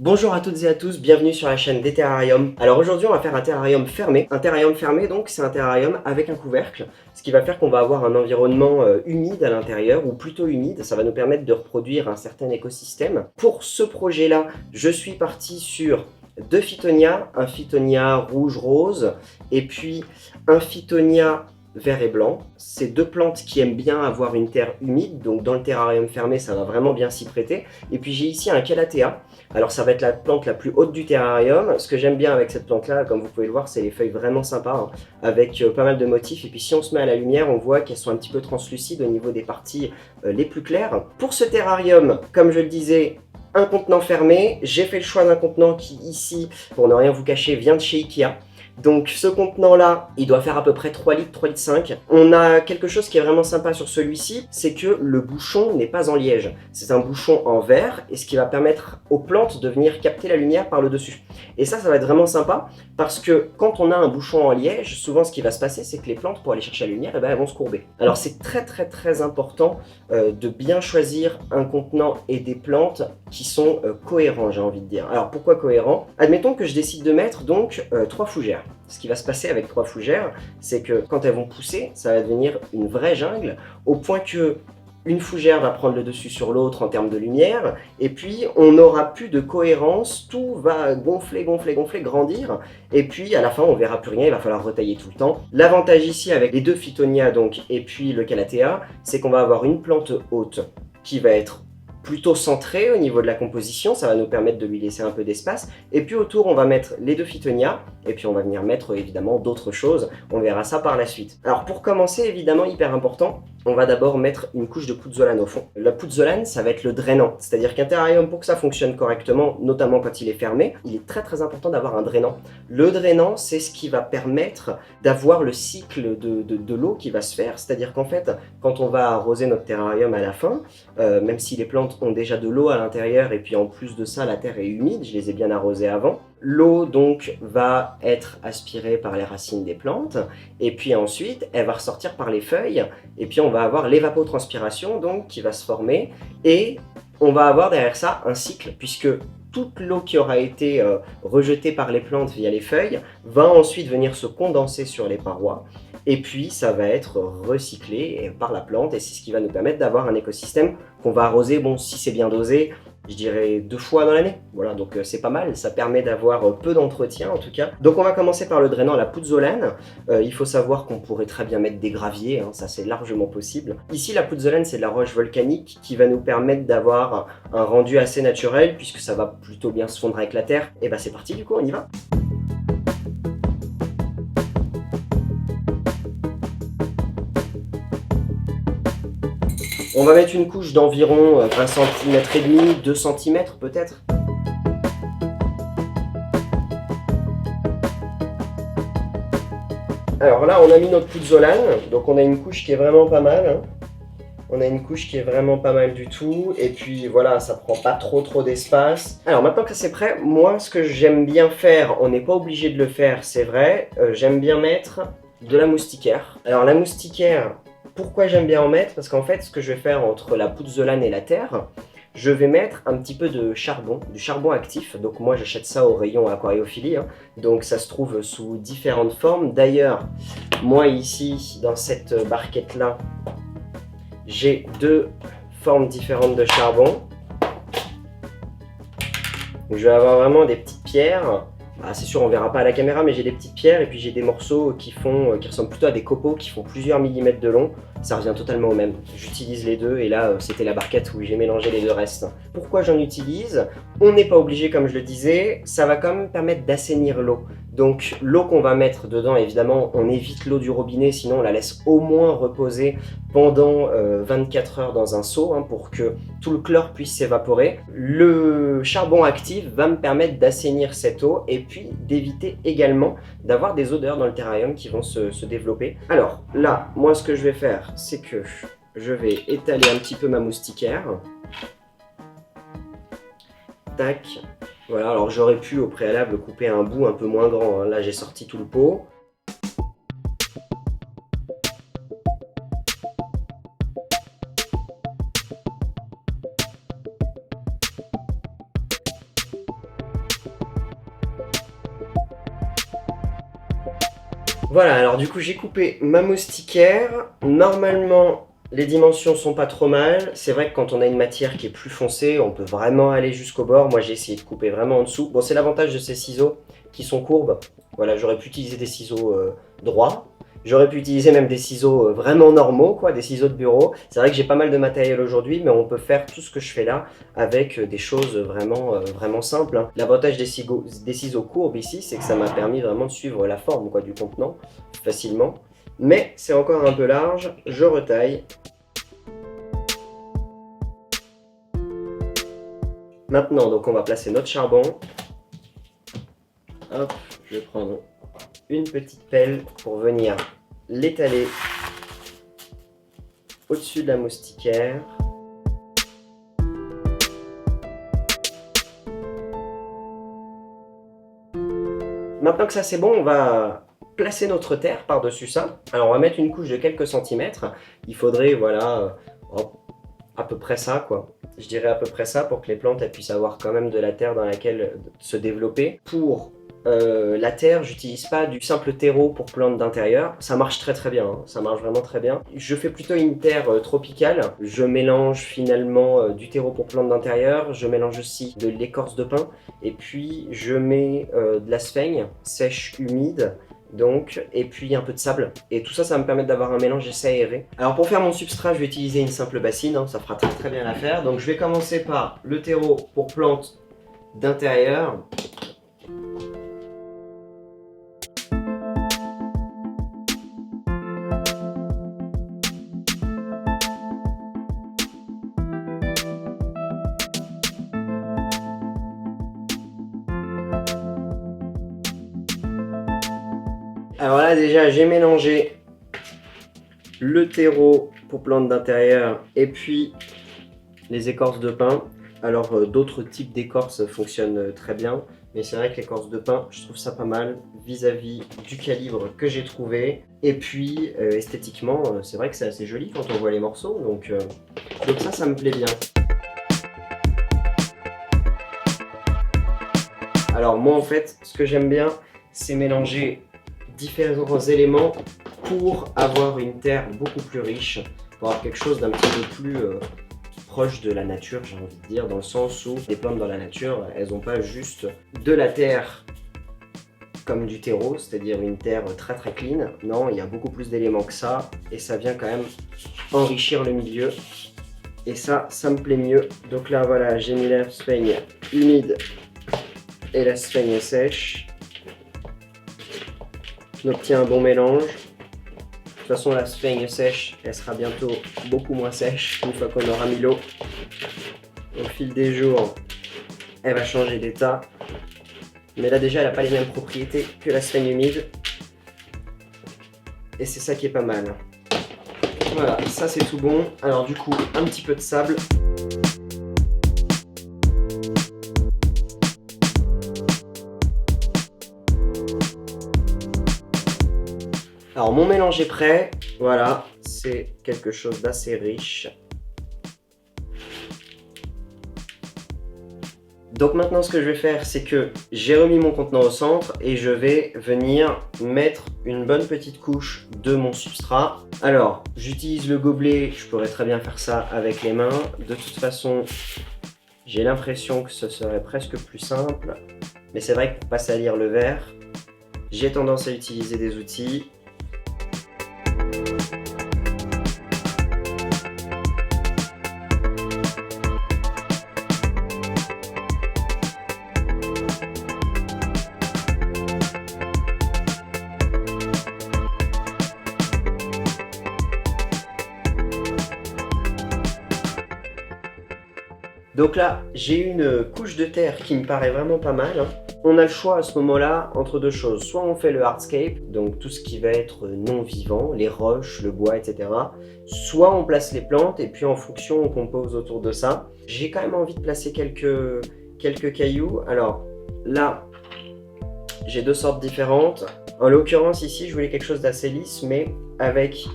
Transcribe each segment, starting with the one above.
Bonjour à toutes et à tous, bienvenue sur la chaîne des terrariums. Alors aujourd'hui on va faire un terrarium fermé. Un terrarium fermé donc c'est un terrarium avec un couvercle, ce qui va faire qu'on va avoir un environnement humide à l'intérieur, ou plutôt humide, ça va nous permettre de reproduire un certain écosystème. Pour ce projet là, je suis parti sur deux phytonias, un phytonia rouge-rose et puis un phytonia vert et blanc. C'est deux plantes qui aiment bien avoir une terre humide, donc dans le terrarium fermé ça va vraiment bien s'y prêter. Et puis j'ai ici un calathea. Alors ça va être la plante la plus haute du terrarium. Ce que j'aime bien avec cette plante là, comme vous pouvez le voir, c'est les feuilles vraiment sympas, hein, avec pas mal de motifs. Et puis si on se met à la lumière, on voit qu'elles sont un petit peu translucides au niveau des parties les plus claires. Pour ce terrarium, comme je le disais, un contenant fermé. J'ai fait le choix d'un contenant qui ici, pour ne rien vous cacher, vient de chez Ikea. Donc ce contenant là, il doit faire à peu près 3 litres, 3 litres 5. On a quelque chose qui est vraiment sympa sur celui-ci, c'est que le bouchon n'est pas en liège. C'est un bouchon en verre, et ce qui va permettre aux plantes de venir capter la lumière par le dessus. Et ça va être vraiment sympa, parce que quand on a un bouchon en liège, souvent ce qui va se passer, c'est que les plantes, pour aller chercher la lumière, elles vont se courber. Alors c'est très important de bien choisir un contenant et des plantes qui sont cohérents, j'ai envie de dire. Alors pourquoi cohérents? Admettons que je décide de mettre donc 3 fougères. Ce qui va se passer avec 3 fougères, c'est que quand elles vont pousser, ça va devenir une vraie jungle, au point que une fougère va prendre le dessus sur l'autre en termes de lumière, et puis on n'aura plus de cohérence, tout va gonfler, grandir, et puis à la fin on verra plus rien, il va falloir retailler tout le temps. L'avantage ici avec les deux phytonias donc, et puis le calathea, c'est qu'on va avoir une plante haute qui va être plutôt centré au niveau de la composition, ça va nous permettre de lui laisser un peu d'espace. Et puis autour, on va mettre les deux phytonias, et puis on va venir mettre évidemment d'autres choses, on verra ça par la suite. Alors pour commencer, évidemment, hyper important, on va d'abord mettre une couche de pouzzolane au fond. La pouzzolane, ça va être le drainant, c'est-à-dire qu'un terrarium, pour que ça fonctionne correctement, notamment quand il est fermé, il est très important d'avoir un drainant. Le drainant, c'est ce qui va permettre d'avoir le cycle de l'eau qui va se faire, c'est-à-dire qu'en fait, quand on va arroser notre terrarium à la fin, même si les plantes ont déjà de l'eau à l'intérieur, et puis en plus de ça, la terre est humide, je les ai bien arrosées avant, l'eau donc va être aspirée par les racines des plantes, et puis ensuite elle va ressortir par les feuilles, et puis on va avoir l'évapotranspiration donc qui va se former, et on va avoir derrière ça un cycle, puisque toute l'eau qui aura été rejetée par les plantes via les feuilles va ensuite venir se condenser sur les parois, et puis ça va être recyclé par la plante, et c'est ce qui va nous permettre d'avoir un écosystème qu'on va arroser, bon si c'est bien dosé, je dirais 2 fois dans l'année. Voilà, donc c'est pas mal, ça permet d'avoir peu d'entretien en tout cas. Donc on va commencer par le drainant, la pouzzolane. Il faut savoir qu'on pourrait très bien mettre des graviers, hein, ça c'est largement possible. Ici la pouzzolane, c'est de la roche volcanique qui va nous permettre d'avoir un rendu assez naturel, puisque ça va plutôt bien se fondre avec la terre. Et bah c'est parti, du coup on y va. On va mettre une couche d'environ 1 cm et demi, 2 cm peut-être. Alors là, on a mis notre pouzzolane, donc on a une couche qui est vraiment pas mal. Hein. On a une couche qui est vraiment pas mal du tout, et puis voilà, ça prend pas trop d'espace. Alors maintenant que c'est prêt, moi ce que j'aime bien faire, on n'est pas obligé de le faire, c'est vrai, j'aime bien mettre de la moustiquaire. Alors la moustiquaire, pourquoi j'aime bien en mettre? Parce qu'en fait, ce que je vais faire entre la pouzzolane et la terre, je vais mettre un petit peu de charbon, du charbon actif. Donc moi j'achète ça au rayon aquariophilie, hein. Donc ça se trouve sous différentes formes. D'ailleurs, moi ici, dans cette barquette là, j'ai 2 formes différentes de charbon. Donc, je vais avoir vraiment des petites pierres. Bah, c'est sûr, on verra pas à la caméra, mais j'ai des petites pierres, et puis j'ai des morceaux qui ressemblent plutôt à des copeaux, qui font plusieurs millimètres de long. Ça revient totalement au même. J'utilise les deux, et là c'était la barquette où j'ai mélangé les deux restes. Pourquoi j'en utilise? On n'est pas obligé, comme je le disais, ça va quand même permettre d'assainir l'eau. Donc l'eau qu'on va mettre dedans, évidemment, on évite l'eau du robinet, sinon on la laisse au moins reposer pendant 24 heures dans un seau, hein, pour que tout le chlore puisse s'évaporer. Le charbon actif va me permettre d'assainir cette eau, et puis d'éviter également d'avoir des odeurs dans le terrarium qui vont se développer. Alors là, moi ce que je vais faire, c'est que je vais étaler un petit peu ma moustiquaire. Tac. Voilà, alors j'aurais pu au préalable couper un bout un peu moins grand, hein. Là j'ai sorti tout le pot. Voilà, alors du coup j'ai coupé ma moustiquaire. Normalement, les dimensions sont pas trop mal. C'est vrai que quand on a une matière qui est plus foncée, on peut vraiment aller jusqu'au bord. Moi j'ai essayé de couper vraiment en dessous. Bon, c'est l'avantage de ces ciseaux qui sont courbes. Voilà, j'aurais pu utiliser des ciseaux droits. J'aurais pu utiliser même des ciseaux vraiment normaux, quoi, des ciseaux de bureau. C'est vrai que j'ai pas mal de matériel aujourd'hui, mais on peut faire tout ce que je fais là avec des choses vraiment simples, hein. L'avantage des ciseaux courbes ici, c'est que ça m'a permis vraiment de suivre la forme, quoi, du contenant facilement. Mais c'est encore un peu large, je retaille. Maintenant, donc on va placer notre charbon. Hop, je vais prendre une petite pelle pour venir l'étaler au-dessus de la moustiquaire. Maintenant que ça c'est bon, on va placer notre terre par-dessus ça. Alors on va mettre une couche de quelques centimètres. Il faudrait, voilà, à peu près ça, quoi. Je dirais à peu près ça pour que les plantes elles puissent avoir quand même de la terre dans laquelle se développer. Pour la terre, j'utilise pas du simple terreau pour plantes d'intérieur. Ça marche très bien, hein. Ça marche vraiment très bien. Je fais plutôt une terre tropicale. Je mélange finalement du terreau pour plantes d'intérieur. Je mélange aussi de l'écorce de pin. Et puis je mets de la sphaigne sèche, humide. Donc, et puis un peu de sable. Et tout ça, ça va me permettre d'avoir un mélange assez aéré. Alors pour faire mon substrat, je vais utiliser une simple bassine, hein. Ça fera très bien l'affaire. Donc je vais commencer par le terreau pour plantes d'intérieur. Alors là déjà j'ai mélangé le terreau pour plantes d'intérieur et puis les écorces de pin. Alors d'autres types d'écorces fonctionnent très bien, mais c'est vrai que l'écorce de pin, je trouve ça pas mal vis-à-vis du calibre que j'ai trouvé. Et puis esthétiquement, c'est vrai que c'est assez joli quand on voit les morceaux, donc ça me plaît bien. Alors moi en fait, ce que j'aime bien, c'est mélanger différents éléments pour avoir une terre beaucoup plus riche, pour avoir quelque chose d'un petit peu plus proche de la nature, j'ai envie de dire, dans le sens où les plantes dans la nature, elles n'ont pas juste de la terre comme du terreau, c'est-à-dire une terre très clean. Non, il y a beaucoup plus d'éléments que ça, et ça vient quand même enrichir le milieu. Et ça me plaît mieux. Donc là, voilà, j'ai mis la sphaigne humide et la sphaigne sèche. On obtient un bon mélange. De toute façon, la sphaigne sèche, elle sera bientôt beaucoup moins sèche une fois qu'on aura mis l'eau. Au fil des jours, elle va changer d'état. Mais là déjà, elle n'a pas les mêmes propriétés que la sphaigne humide. Et c'est ça qui est pas mal. Voilà, ça c'est tout bon. Alors du coup, un petit peu de sable. Alors mon mélange est prêt, voilà, c'est quelque chose d'assez riche. Donc maintenant ce que je vais faire, c'est que j'ai remis mon contenant au centre et je vais venir mettre une bonne petite couche de mon substrat. Alors, j'utilise le gobelet, je pourrais très bien faire ça avec les mains. De toute façon, j'ai l'impression que ce serait presque plus simple. Mais c'est vrai que pour pas salir le verre, j'ai tendance à utiliser des outils. Donc là, j'ai une couche de terre qui me paraît vraiment pas mal, hein. On a le choix à ce moment-là entre deux choses. Soit on fait le hardscape, donc tout ce qui va être non vivant, les roches, le bois, etc. Soit on place les plantes et puis en fonction on compose autour de ça. J'ai quand même envie de placer quelques cailloux. Alors là, j'ai deux sortes différentes. En l'occurrence ici, je voulais quelque chose d'assez lisse, mais avec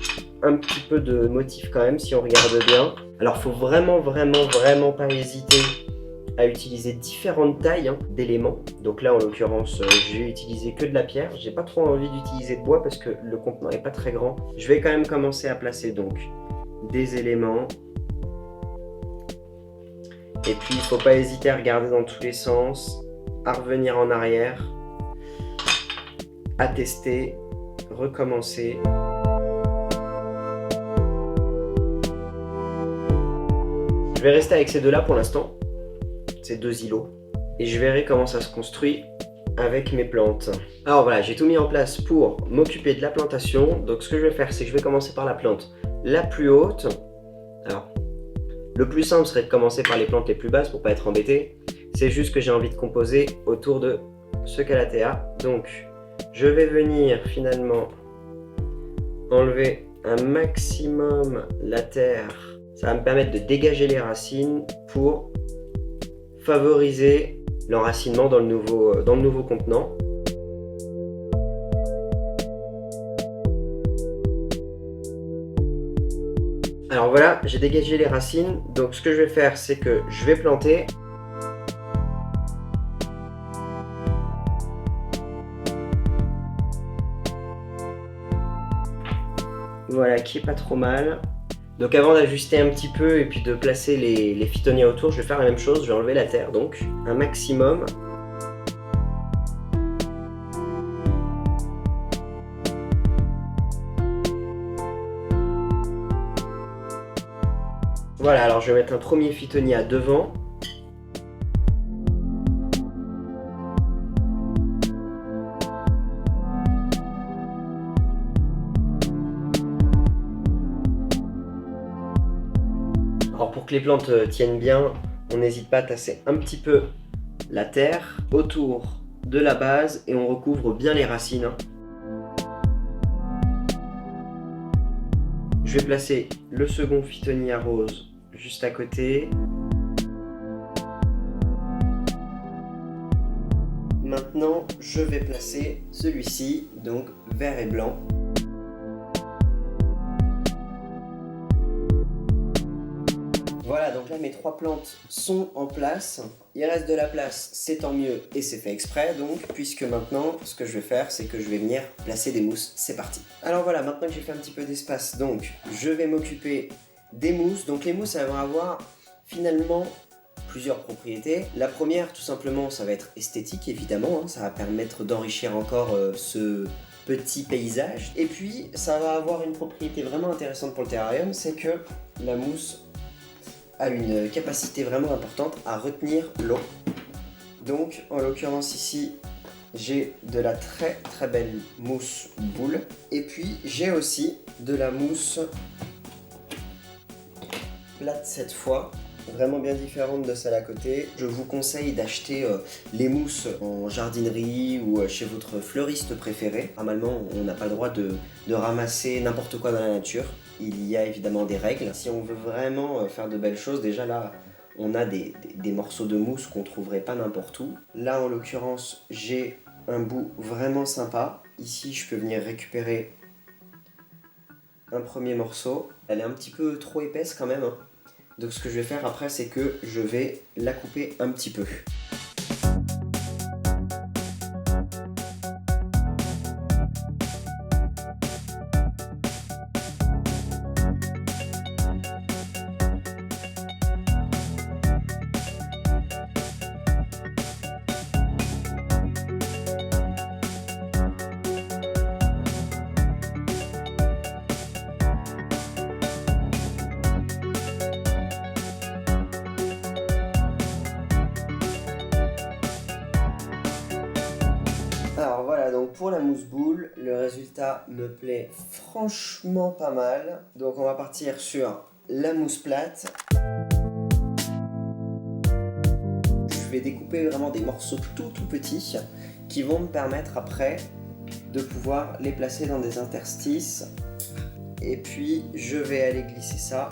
un petit peu de motif quand même si on regarde bien. Alors faut vraiment pas hésiter à utiliser différentes tailles d'éléments. Donc là en l'occurrence j'ai utilisé que de la pierre, j'ai pas trop envie d'utiliser de bois parce que le contenant est pas très grand. Je vais quand même commencer à placer donc des éléments. Et puis il faut pas hésiter à regarder dans tous les sens, à revenir en arrière, à tester, recommencer. Je vais rester avec ces deux là pour l'instant, ces deux îlots, et je verrai comment ça se construit avec mes plantes. Alors voilà, j'ai tout mis en place pour m'occuper de la plantation. Donc ce que je vais faire, c'est que je vais commencer par la plante la plus haute. Alors, le plus simple serait de commencer par les plantes les plus basses pour pas être embêté. C'est juste que j'ai envie de composer autour de ce calathea. Donc, je vais venir finalement enlever un maximum la terre. Ça va me permettre de dégager les racines pour favoriser l'enracinement dans le nouveau contenant. Alors voilà, j'ai dégagé les racines. Donc ce que je vais faire, c'est que je vais planter. Voilà, qui est pas trop mal. Donc avant d'ajuster un petit peu et puis de placer les phytonias autour, je vais faire la même chose, je vais enlever la terre, donc un maximum. Voilà, alors je vais mettre un premier phytonia devant. Alors pour que les plantes tiennent bien, on n'hésite pas à tasser un petit peu la terre autour de la base et on recouvre bien les racines. Je vais placer le second phytonia rose juste à côté. Maintenant, je vais placer celui-ci, donc vert et blanc. Voilà, donc là mes trois plantes sont en place. Il reste de la place, c'est tant mieux et c'est fait exprès donc, puisque maintenant ce que je vais faire c'est que je vais venir placer des mousses, c'est parti. Alors voilà, maintenant que j'ai fait un petit peu d'espace, donc je vais m'occuper des mousses. Donc les mousses, elles vont avoir finalement plusieurs propriétés. La première, tout simplement, ça va être esthétique évidemment, ça va permettre d'enrichir encore ce petit paysage. Et puis ça va avoir une propriété vraiment intéressante pour le terrarium, c'est que la mousse a une capacité vraiment importante à retenir l'eau. Donc en l'occurrence ici j'ai de la très belle mousse boule et puis j'ai aussi de la mousse plate cette fois, vraiment bien différente de celle à côté. Je vous conseille d'acheter les mousses en jardinerie ou chez votre fleuriste préféré. Normalement on n'a pas le droit de ramasser n'importe quoi dans la nature. Il y a évidemment des règles. Si on veut vraiment faire de belles choses, déjà là, on a des morceaux de mousse qu'on ne trouverait pas n'importe où. Là, en l'occurrence, j'ai un bout vraiment sympa. Ici, je peux venir récupérer un premier morceau. Elle est un petit peu trop épaisse quand même. Donc ce que je vais faire après, c'est que je vais la couper un petit peu. Alors voilà, donc pour la mousse boule, le résultat me plaît franchement pas mal. Donc on va partir sur la mousse plate. Je vais découper vraiment des morceaux tout petits qui vont me permettre après de pouvoir les placer dans des interstices. Et puis je vais aller glisser ça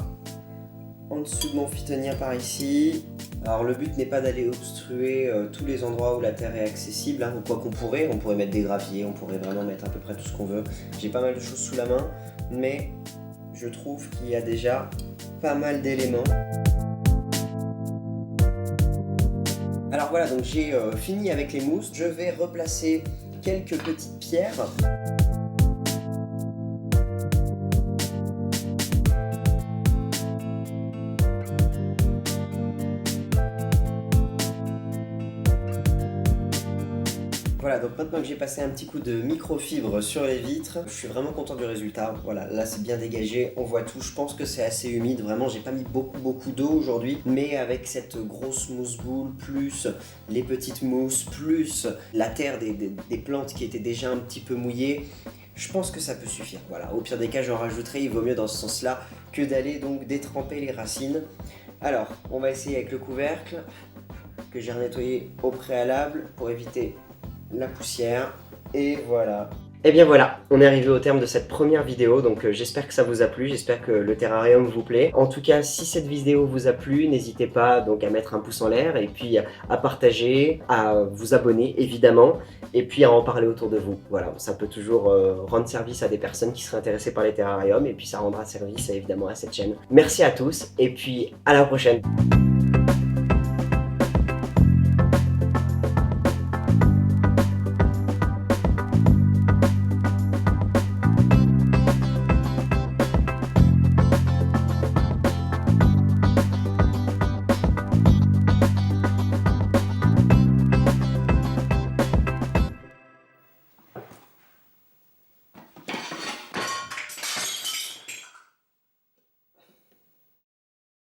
en dessous de mon phytonia par ici. Alors le but n'est pas d'aller obstruer tous les endroits où la terre est accessible, quoi qu'on pourrait, on pourrait mettre des graviers, on pourrait vraiment mettre à peu près tout ce qu'on veut. J'ai pas mal de choses sous la main, mais je trouve qu'il y a déjà pas mal d'éléments. Alors voilà, donc j'ai fini avec les mousses. Je vais replacer quelques petites pierres. Voilà, donc maintenant que j'ai passé un petit coup de microfibre sur les vitres, je suis vraiment content du résultat. Voilà, là c'est bien dégagé, on voit tout. Je pense que c'est assez humide, vraiment j'ai pas mis beaucoup d'eau aujourd'hui, mais avec cette grosse mousse boule, plus les petites mousses, plus la terre des plantes qui étaient déjà un petit peu mouillées, je pense que ça peut suffire. Voilà, au pire des cas j'en rajouterai, il vaut mieux dans ce sens-là que d'aller donc détremper les racines. Alors, on va essayer avec le couvercle que j'ai nettoyé au préalable pour éviter la poussière, et voilà. Et bien voilà, on est arrivé au terme de cette première vidéo, donc j'espère que ça vous a plu, j'espère que le terrarium vous plaît. En tout cas, si cette vidéo vous a plu, n'hésitez pas donc à mettre un pouce en l'air, et puis à partager, à vous abonner évidemment, et puis à en parler autour de vous. Voilà, ça peut toujours rendre service à des personnes qui seraient intéressées par les terrariums, et puis ça rendra service évidemment à cette chaîne. Merci à tous, et puis à la prochaine.